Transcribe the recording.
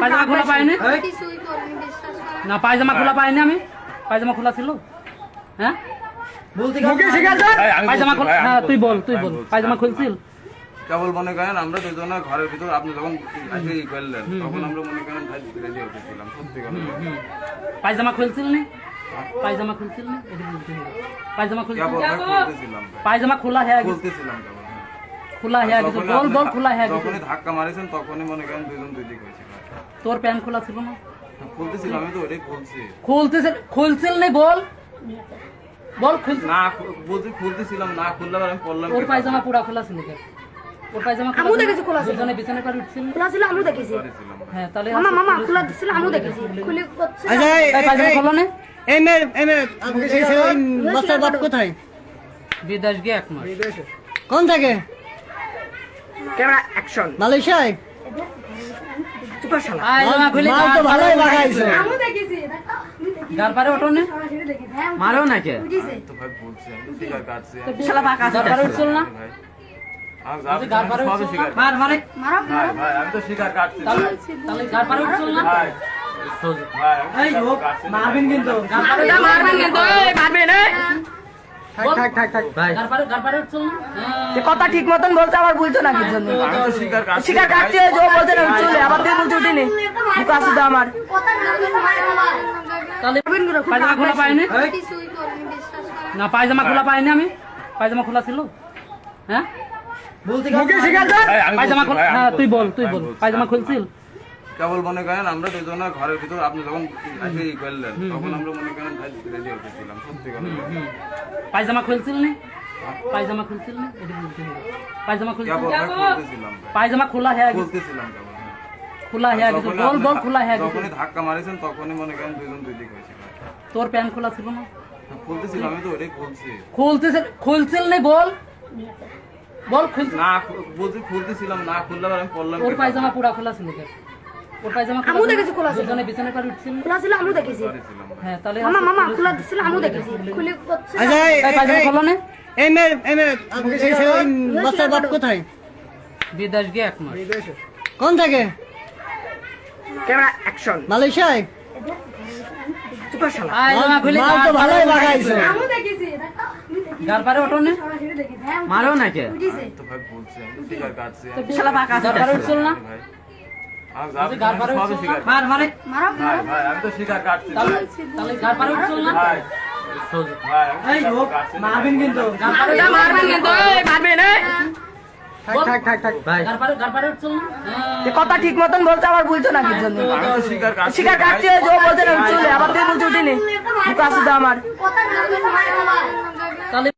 পায়জামা খোলা পাইনি না, পায়জামা খোলা পাইনি আমি। পায়জামা খোলা ছিল? হ্যাঁ পায়জামা খোলা, হ্যাঁ তুই বল পায়জামা খুলছিল? কেবল মনে করেন আমরা দুজনে ঘরের ভিতর আপনি যখন এসে ই করলেন তখন আমরা মনে করেন ভাই রেডি হতেছিলাম সত্যি কথা। পায়জামা খুলছিল না? পায়জামা খুলছিল না? এটা বলতে হবে। পায়জামা খুলছিল? কেবল ভাই খুলতেছিলাম, পায়জামা খোলা হয়ে গেছে, খুলতেছিলাম কেবল। খোলা হয়ে গেছে, বল খোলা হয়ে গেছে। যখনই ধাক্কা মারিছেন তখনই মনে করেন দুজন দুই দিক হয়েছে। তোর প্যান্ট খোলা ছিল না? খুলতেছিলাম, আমি তো ওটাই খুলছি। খুলছিল না? বল খুলছিল না বলছি খুলতেছিলাম, না খুললে আমি পড়লাম। ওর পায়জামা পুরা খোলা ছিল কেন? ওর পায়জামা আমু দেখেছি খোলা ছিল, দুজনে বিছানায় পড়ে উঠছিল। খোলা ছিল আমু দেখেছি। হ্যাঁ তাহলে মামা খোলা ছিল আমু দেখেছি। খুলে করছে এই পায়জামা খোলা না? এনে বাচ্চার বাপ কোথায়? বিদেশ গিয়ে 1 মাস। কোন থেকে? Camera action. মালয়েশিয়ায়? সুপার শালা পায়জামা খুলে মাল তো ভালোই লাগাইছে। আমু দেখেছি। গার পারে ওঠো না? সরাসরি দেখেছি। মারো না কে? বুঝিছে তো ভাই বলছি আমি শিকার কাটছি। শালা বাঁকা গার পারে উঠছিল না? ভাই গার পারে সবই উঠছিল শিকার না? মার মারে মারো ভাই ভাই আমি তো শিকার কাটছি তাহলে গার পারে উঠছিল না? ভাই ভাই এই লোক মারবেন কিন্তু, গার পারে মারবেন কিন্তু, এই মারবেন এই থাক ভাই গার পারে উঠছিল না? যে কথা ঠিক মতন বলতে আবার বলছো না কিছু জন্য আমি তো শিকার কাটছি। শিকার কাটছে যে বলতে না চলে আবার তুই বলতে উঠিনি মুখ আসু তো আমার তাহলে পায়জামা খোলা পাইনি না, পায়জামা খোলা পাইনি আমি। পায়জামা খোলা ছিল? হ্যাঁ পায়জামা খোলা, হ্যাঁ তুই বল পায়জামা খুলছিল? কেবল মনে করেন আমরা দুজনে ঘরের ভিতর আপনি যখন এসে ই করলেন তখন আমরা মনে করেন ভাই রেডি হতেছিলাম সত্যি কথা। পায়জামা খুলছিল না? পায়জামা খুলছিল না? এটা বলতে হবে। পায়জামা খুলছিল? কেবল ভাই খুলতেছিলাম, পায়জামা খোলা হয়ে গেছে, খুলতেছিলাম কেবল। খোলা হয়ে গেছে, বল খোলা হয়ে গেছে। যখনই ধাক্কা মারিছেন তখনই মনে করেন দুজন দুই দিক হয়েছে। তোর প্যান্ট খোলা ছিল না? খুলতেছিলাম, আমি তো ওটাই খুলছি। খুলছিল না? বল খুলছিল? না বলছি খুলতেছিলাম, না খুললে আমি পড়লাম। ওর পায়জামা পুরা খোলা ছিল কেন? ওর পায়জামা আমু দেখেছি খোলা ছিল, দুজনে বিছানায় পড়ে উঠছিল। খোলা ছিল আমু দেখেছি। হ্যাঁ তাহলে মামা খোলা ছিল আমু দেখেছি। খুলে করছে এই পায়জামা খোলা না? এনে বাচ্চার বাপ কোথায়? বিদেশ গিয়ে 1 মাস। কোন থেকে? Camera action. মালয়েশিয়ায়? সুপার শালা পায়জামা খুলে মাল তো ভালোই লাগাইছে। আমু দেখেছি। গার পারে ওঠো না? সরাসরি দেখেছি। মারো না কে? বুঝিছে তো ভাই বলছি আমি শিকার কাটছি। শালা বাঁকা গার পারে উঠছিল না? ভাই গার পারে সবই উঠছিল শিকার না? মার মারে মারো ভাই ভাই আমি তো শিকার কাটছি তাহলে গার পারে উঠছিল না? ভাই ভাই এই লোক মারবেন কিন্তু, গার পারে মারবেন কিন্তু, এই মারবেন এই থাক ভাই গার পারে উঠছিল না? যে কথা ঠিক মতন বলতে আবার বলছো না কিছু জন্য আমি তো শিকার কাটছি। শিকার কাটছে যে বলতে না চলে আবার তুই বলতে উঠিনি মুখ আসু তো আমার তাহলে